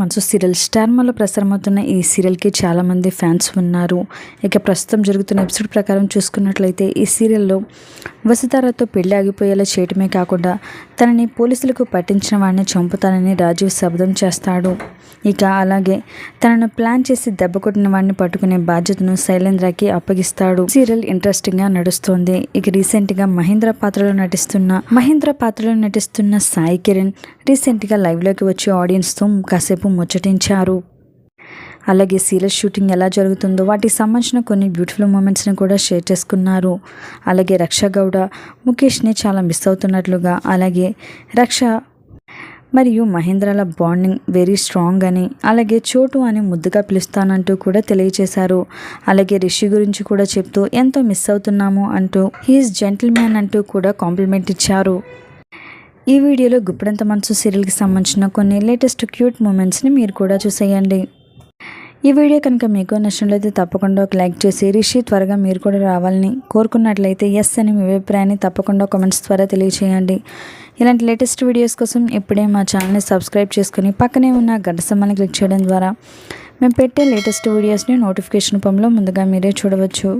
మనసు సీరియల్ స్టార్మాలో ప్రసారమవుతున్న ఈ సీరియల్కి చాలామంది ఫ్యాన్స్ ఉన్నారు. ఇక ప్రస్తుతం జరుగుతున్న ఎపిసోడ్ ప్రకారం చూసుకున్నట్లయితే ఈ సీరియల్లో వసుధారతో పెళ్లి ఆగిపోయేలా చేయటమే కాకుండా తనని పోలీసులకు పట్టించిన వాడిని చంపుతానని రాజీవ్ శపథం చేస్తాడు. ఇక అలాగే తనను ప్లాన్ చేసి దెబ్బ కొట్టిన వాడిని పట్టుకునే బాధ్యతను శైలేంద్రకి అప్పగిస్తాడు. సీరియల్ ఇంట్రెస్టింగ్ గా నడుస్తుంది. ఇక రీసెంట్ గా మహేంద్ర పాత్రలో నటిస్తున్న సాయి కిరణ్ రీసెంట్ గా లైవ్ లోకి వచ్చి ఆడియన్స్ తో కాసేపు ముచ్చటించారు. అలాగే సీరియల్ షూటింగ్ ఎలా జరుగుతుందో వాటికి సంబంధించిన కొన్ని బ్యూటిఫుల్ మూమెంట్స్ని కూడా షేర్ చేసుకున్నారు. అలాగే రక్ష గౌడ ముఖేష్ని చాలా మిస్ అవుతున్నట్లుగా, అలాగే రక్ష మరియు మహేంద్రల బాండింగ్ వెరీ స్ట్రాంగ్ అని, అలాగే చోటు అని ముద్దుగా పిలుస్తానంటూ కూడా తెలియజేశారు. అలాగే రిషి గురించి కూడా చెప్తూ ఎంతో మిస్ అవుతున్నాము అంటూ హీఈస్ జెంటిల్మ్యాన్ అంటూ కూడా కాంప్లిమెంట్ ఇచ్చారు. ఈ వీడియోలో గుప్పెడంత మనసు సీరియల్కి సంబంధించిన కొన్ని లేటెస్ట్ క్యూట్ మూమెంట్స్ని మీరు కూడా చూసేయండి. ఈ వీడియో కనుక మీకు నచ్చినట్లయితే తప్పకుండా ఒక లైక్ చేసి రిషి త్వరగా మీరు కూడా రావాలని కోరుకున్నట్లయితే ఎస్ అని మీ అభిప్రాయాన్ని తప్పకుండా కామెంట్స్ ద్వారా తెలియచేయండి. ఇలాంటి లేటెస్ట్ వీడియోస్ కోసం ఇప్పుడే మా ఛానల్ని సబ్స్క్రైబ్ చేసుకుని పక్కనే ఉన్న గంట సింబల్ని క్లిక్ చేయడం ద్వారా మేము పెట్టే లేటెస్ట్ వీడియోస్ని నోటిఫికేషన్ రూపంలో ముందుగా మీరే చూడవచ్చు.